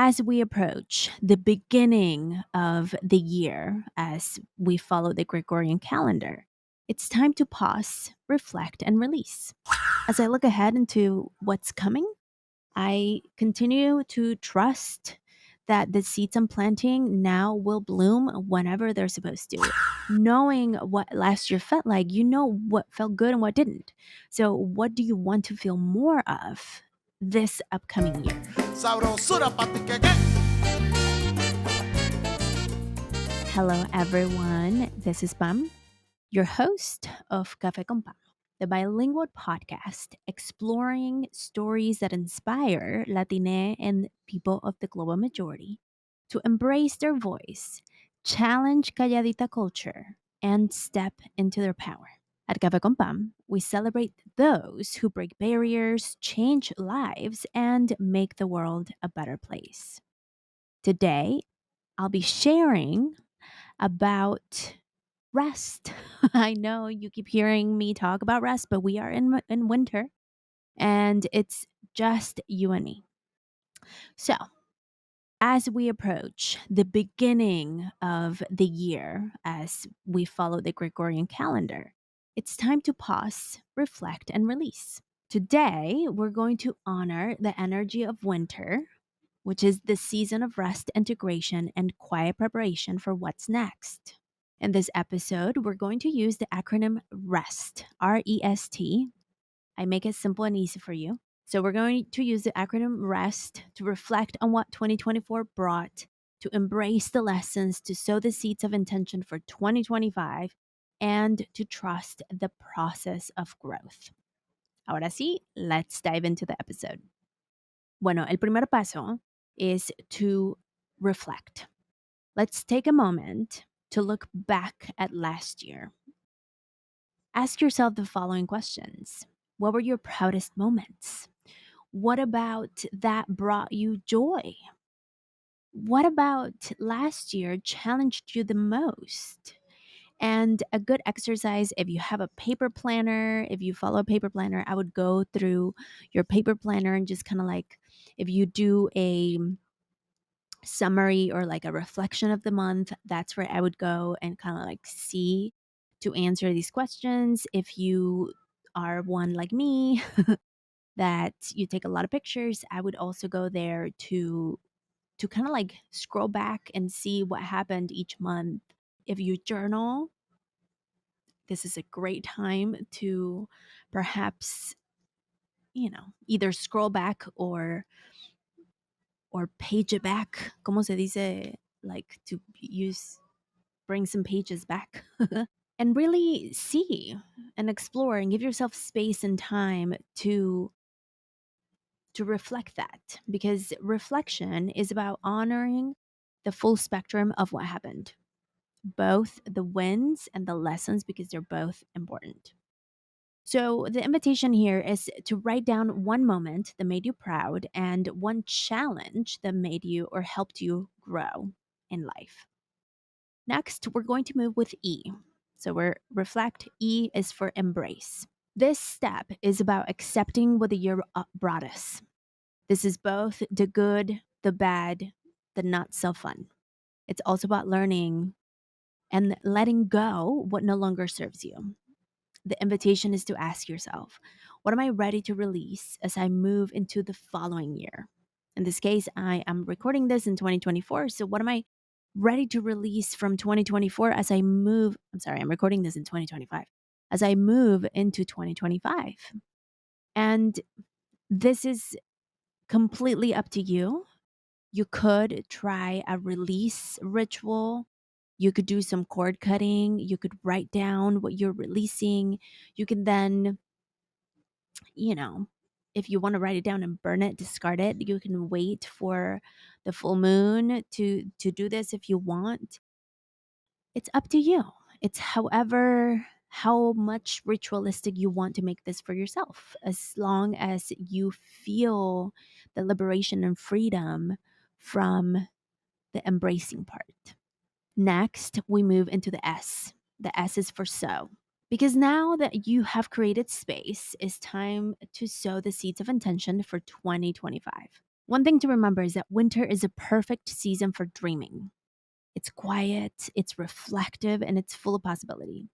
As we approach the beginning of the year, as we follow the Gregorian calendar, it's time to pause, reflect, and release. As I look ahead into what's coming, I continue to trust that the seeds I'm planting now will bloom whenever they're supposed to. Knowing what last year felt like, you know what felt good and what didn't. So, what do you want to feel more of this upcoming year? Sabrosura pa' ti que. Hello, everyone. This is Pam, your host of Café con Pam, the bilingual podcast exploring stories that inspire Latine and people of the global majority to embrace their voice, challenge calladita culture, and step into their power. At Café con Pam, we celebrate those who break barriers, change lives, and make the world a better place. Today, I'll be sharing about rest. I know you keep hearing me talk about rest, but we are in winter and it's just you and me. So, as we approach the beginning of the year, as we follow the Gregorian calendar, it's time to pause, reflect, and release. Today, we're going to honor the energy of winter, which is the season of rest, integration, and quiet preparation for what's next. In this episode, we're going to use the acronym REST, R-E-S-T. I make it simple and easy for you. So we're going to use the acronym REST to reflect on what 2024 brought, to embrace the lessons, to sow the seeds of intention for 2025, and to trust the process of growth. Ahora sí, let's dive into the episode. Bueno, el primer paso is to reflect. Let's take a moment to look back at last year. Ask yourself the following questions. What were your proudest moments? What about that brought you joy? What about last year challenged you the most? And a good exercise, if you have a paper planner, if you follow a paper planner, I would go through your paper planner and just kind of like, if you do a summary or like a reflection of the month, that's where I would go and kind of like see to answer these questions. If you are one like me that you take a lot of pictures, I would also go there to kind of like scroll back and see what happened each month. If you journal, this is a great time to perhaps, either scroll back or page it back. ¿Cómo se dice? Like to use bring some pages back and really see and explore and give yourself space and time to reflect that, because reflection is about honoring the full spectrum of what happened, both the wins and the lessons, because they're both important. So the invitation here is to write down one moment that made you proud and one challenge that made you or helped you grow in life. Next, we're going to move with E. So we're reflect. E is for embrace. This step is about accepting what the year brought us. This is both the good, the bad, the not so fun. It's also about learning and letting go what no longer serves you. The invitation is to ask yourself, what am I ready to release as I move into the following year? In this case, I am recording this in 2024. So, what am I ready to release from 2024 as I move? I'm recording this in 2025 as I move into 2025. And this is completely up to you. You could try a release ritual. You could do some cord cutting. You could write down what you're releasing. You can then, you know, if you want to write it down and burn it, discard it. You can wait for the full moon to do this if you want. It's up to you. It's however how much ritualistic you want to make this for yourself. As long as you feel the liberation and freedom from the embracing part. Next, we move into the S. The S is for sow. Because now that you have created space, it's time to sow the seeds of intention for 2025. One thing to remember is that winter is a perfect season for dreaming. It's quiet, it's reflective, and it's full of possibility.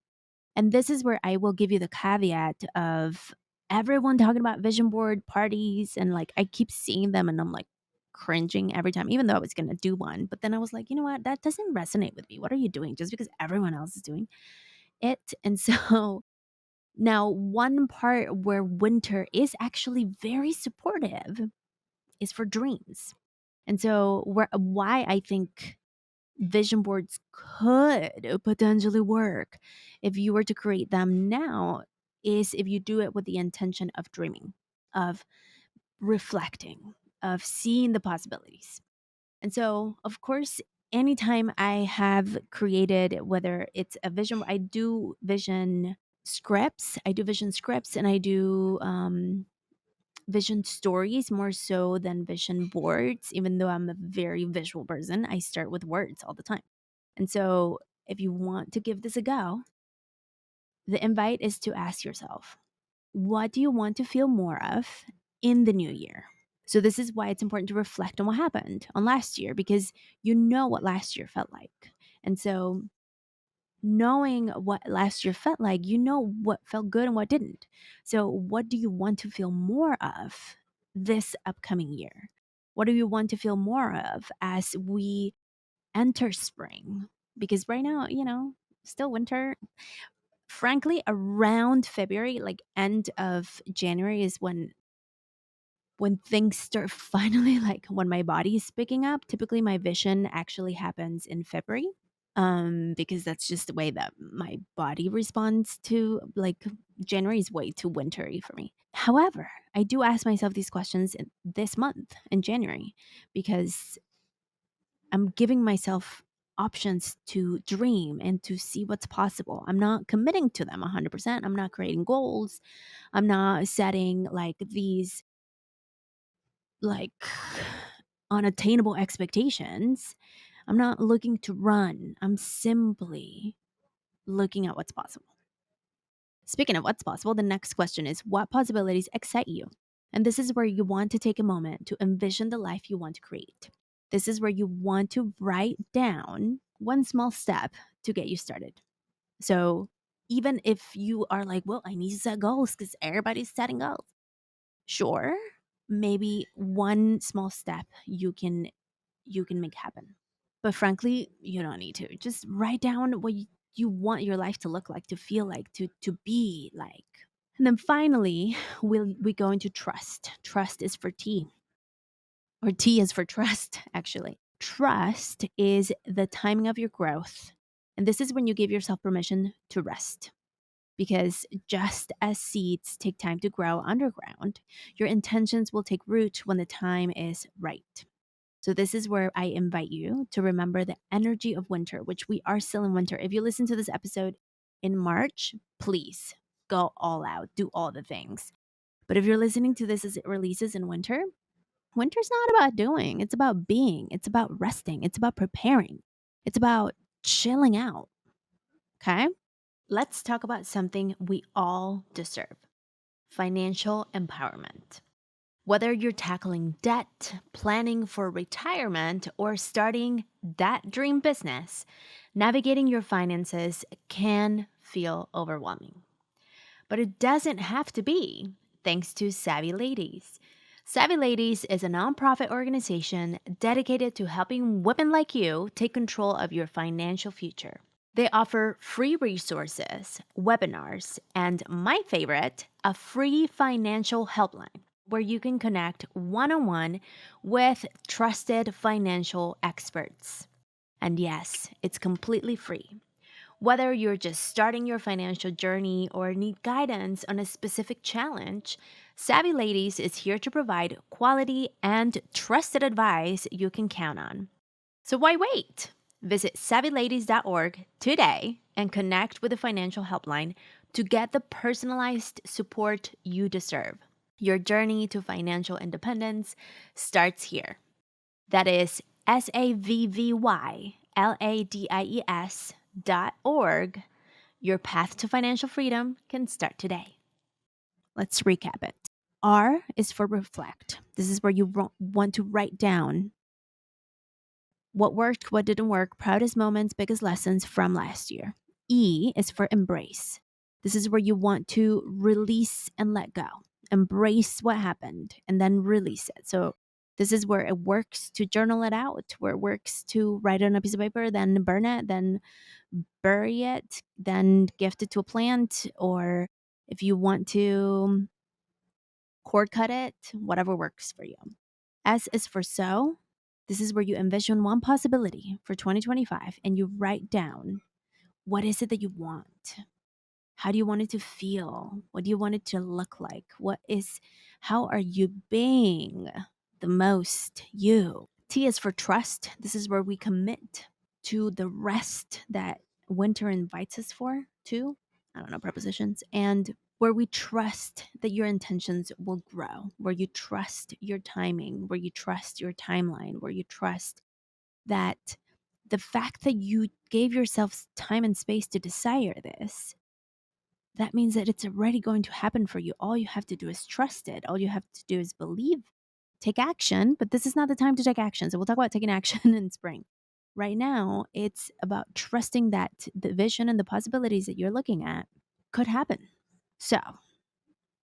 And this is where I will give you the caveat of everyone talking about vision board parties. And like, I keep seeing them and I'm like cringing every time, even though I was going to do one. But then I was like, you know what? That doesn't resonate with me. What are you doing just because everyone else is doing it? And so now, one part where winter is actually very supportive is for dreams. And so, why I think vision boards could potentially work if you were to create them now is if you do it with the intention of dreaming, of reflecting, of seeing the possibilities. And so, of course, anytime I have created, whether it's a vision, I do vision scripts and I do vision stories more so than vision boards, even though I'm a very visual person. I start with words all the time. And so, if you want to give this a go, the invite is to ask yourself, what do you want to feel more of in the new year? So, this is why it's important to reflect on what happened on last year because you know what last year felt like. And so, knowing what last year felt like, you know what felt good and what didn't. So, what do you want to feel more of this upcoming year? What do you want to feel more of as we enter spring? Because right now, still winter. Frankly, around February, like end of January, is when things start finally, like when my body is picking up. Typically, my vision actually happens in February, because that's just the way that my body responds to, like, January is way too wintry for me. However, I do ask myself these questions in this month in January because I'm giving myself options to dream and to see what's possible. I'm not committing to them 100%. I'm not creating goals. I'm not setting like these like unattainable expectations. I'm not looking to run. I'm simply looking at what's possible. Speaking of what's possible, the next question is, what possibilities excite you? And this is where you want to take a moment to envision the life you want to create. This is where you want to write down one small step to get you started. So even if you are like, well, I need to set goals because everybody's setting goals. Sure, maybe one small step you can make happen. But frankly, you don't need to. Just write down what you want your life to look like, to feel like, to be like. And then finally, we go into trust. Trust is for T, or T is for trust, actually. Trust is the timing of your growth. And this is when you give yourself permission to rest. Because just as seeds take time to grow underground, your intentions will take root when the time is right. So, this is where I invite you to remember the energy of winter, which we are still in winter. If you listen to this episode in March, please go all out, do all the things. But if you're listening to this as it releases in winter, winter's not about doing, it's about being, it's about resting, it's about preparing, it's about chilling out. Okay? Let's talk about something we all deserve: financial empowerment. Whether you're tackling debt, planning for retirement, or starting that dream business, navigating your finances can feel overwhelming. But it doesn't have to be, thanks to Savvy Ladies. Savvy Ladies is a nonprofit organization dedicated to helping women like you take control of your financial future. They offer free resources, webinars, and my favorite, a free financial helpline where you can connect one on one with trusted financial experts. And yes, it's completely free. Whether you're just starting your financial journey or need guidance on a specific challenge, Savvy Ladies is here to provide quality and trusted advice you can count on. So why wait? Visit savvyladies.org today and connect with the financial helpline to get the personalized support you deserve. Your journey to financial independence starts here. That is savvyladies.org. Your path to financial freedom can start today. Let's recap it. R is for reflect. This is where you want to write down what worked, what didn't work, proudest moments, biggest lessons from last year. E is for embrace. This is where you want to release and let go. Embrace what happened and then release it. So this is where it works to journal it out, where it works to write it on a piece of paper, then burn it, then bury it, then gift it to a plant, or if you want to cord cut it, whatever works for you. S is for so. This is where you envision one possibility for 2025 and you write down what is it that you want? How do you want it to feel? What do you want it to look like? How are you being the most you? T is for trust. This is where we commit to the rest that winter invites us to. I don't know prepositions. And where we trust that your intentions will grow, where you trust your timing, where you trust your timeline, where you trust that the fact that you gave yourself time and space to desire this, that means that it's already going to happen for you. All you have to do is trust it. All you have to do is believe, take action. But this is not the time to take action. So we'll talk about taking action in spring. Right now, it's about trusting that the vision and the possibilities that you're looking at could happen. So,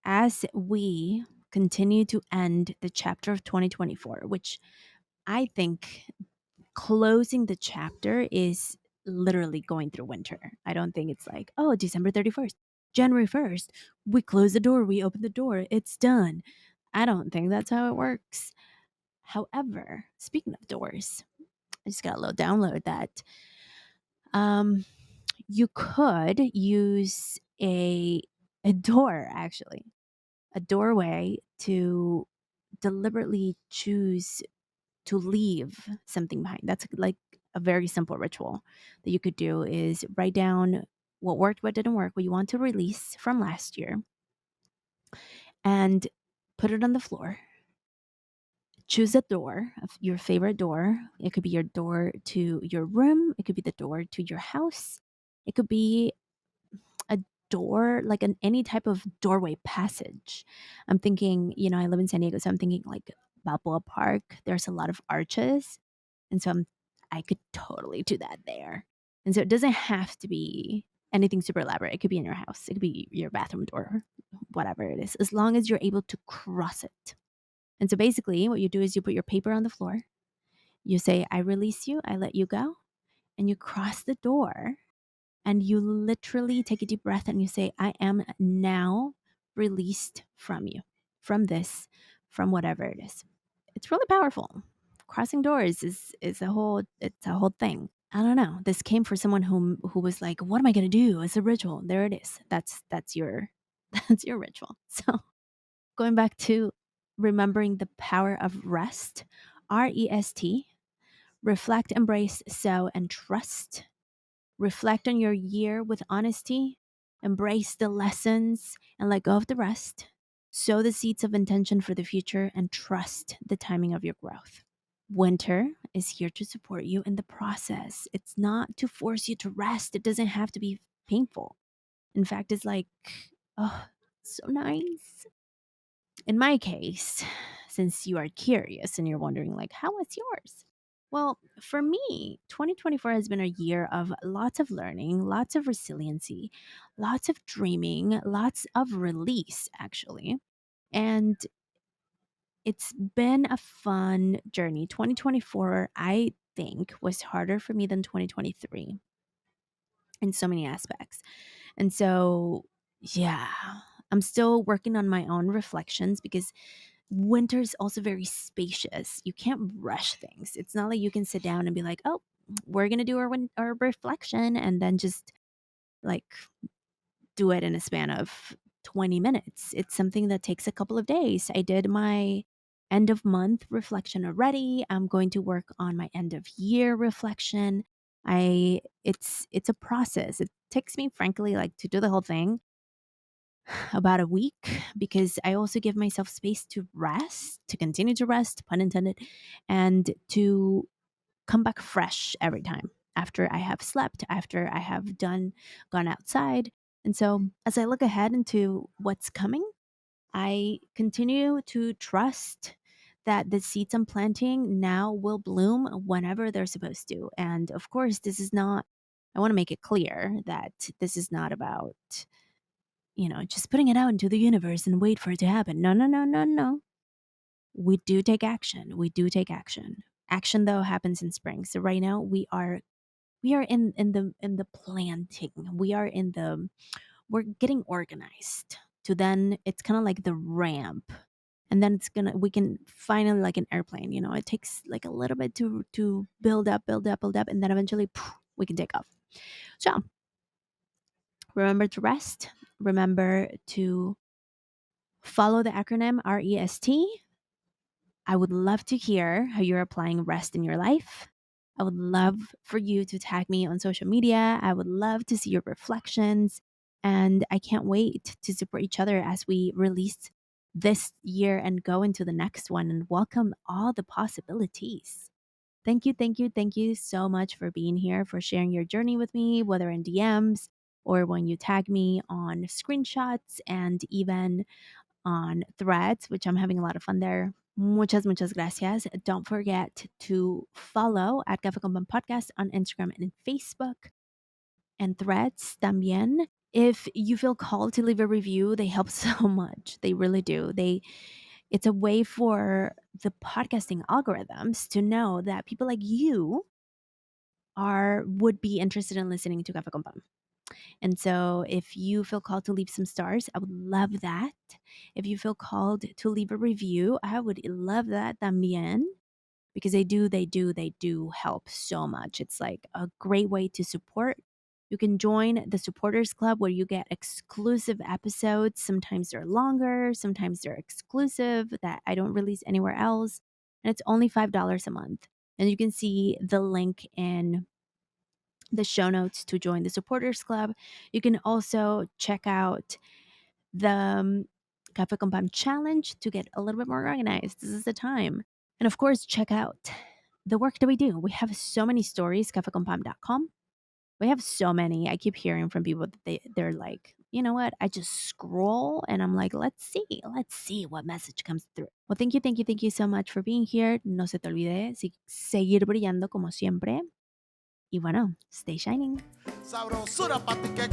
as we continue to end the chapter of 2024, which I think closing the chapter is literally going through winter. I don't think it's like, oh, December 31st, January 1st, we close the door, we open the door, it's done. I don't think that's how it works. However, speaking of doors, I just got a little download that um, you could use a door, actually, a doorway to deliberately choose to leave something behind. That's like a very simple ritual that you could do is write down what worked, what didn't work, what you want to release from last year, and put it on the floor. Choose a door, your favorite door. It could be your door to your room, it could be the door to your house, it could be a door, like any type of doorway passage. I'm thinking, I live in San Diego, so I'm thinking like Balboa Park. There's a lot of arches. And so I could totally do that there. And so it doesn't have to be anything super elaborate. It could be in your house, it could be your bathroom door, whatever it is, as long as you're able to cross it. And so basically, what you do is you put your paper on the floor, you say, I release you, I let you go, and you cross the door and you literally take a deep breath and you say, I am now released from you, from this, from whatever it is. It's really powerful. Crossing doors is a whole thing. I don't know. This came for someone who was like, what am I gonna do? It's a ritual. There it is. That's your that's your ritual. So going back to remembering the power of rest, R.E.S.T, reflect, embrace, sow, and trust. Reflect on your year with honesty, embrace the lessons, and let go of the rest. Sow the seeds of intention for the future and trust the timing of your growth. Winter is here to support you in the process. It's not to force you to rest. It doesn't have to be painful. In fact, it's like, oh, so nice. In my case, since you are curious and you're wondering, like, how was yours? Well, for me, 2024 has been a year of lots of learning, lots of resiliency, lots of dreaming, lots of release, actually. And it's been a fun journey. 2024, I think, was harder for me than 2023 in so many aspects. And so, yeah, I'm still working on my own reflections because winter is also very spacious. You can't rush things. It's not like you can sit down and be like, oh, we're going to do our reflection and then just like do it in a span of 20 minutes. It's something that takes a couple of days. I did my end of month reflection already. I'm going to work on my end of year reflection. It's a process. It takes me frankly like to do the whole thing about a week because I also give myself space to rest, to continue to rest, pun intended, and to come back fresh every time after I have slept, after I have gone outside. And so as I look ahead into what's coming, I continue to trust that the seeds I'm planting now will bloom whenever they're supposed to. And of course, this is not, I want to make it clear that this is not about, just putting it out into the universe and wait for it to happen. No, no, no, no, no. We do take action. We do take action. Action though happens in spring. So right now we are in the planting. We're getting organized. To then it's kind of like the ramp. And then we can finally like an airplane, it takes like a little bit to build up, build up, build up, and then eventually poof, we can take off. So remember to rest. Remember to follow the acronym REST. I would love to hear how you're applying rest in your life. I would love for you to tag me on social media. I would love to see your reflections. And I can't wait to support each other as we release this year and go into the next one and welcome all the possibilities. Thank you, thank you, thank you so much for being here, for sharing your journey with me, whether in DMs or when you tag me on screenshots and even on Threads, which I'm having a lot of fun there. Muchas, muchas gracias. Don't forget to follow at Café con Pan Podcast on Instagram and Facebook and Threads también. If you feel called to leave a review, they help so much. They really do. It's a way for the podcasting algorithms to know that people like you would be interested in listening to Café con Pan. And so if you feel called to leave some stars, I would love that. If you feel called to leave a review, I would love that también, because they do help so much. It's like a great way to support. You can join the supporters club where you get exclusive episodes. Sometimes they're longer, sometimes they're exclusive that I don't release anywhere else. And it's only $5 a month. And you can see the link in the show notes to join the supporters club. You can also check out the Cafe con Pan challenge to get a little bit more organized. This is the time. And of course, check out the work that we do. We have so many stories, cafeconpam.com. We have so many. I keep hearing from people that they're like, you know what? I just scroll and I'm like, let's see what message comes through. Well, thank you so much for being here. No se te olvide seguir brillando como siempre. Y bueno, stay shining. Sabrosura pa' ti que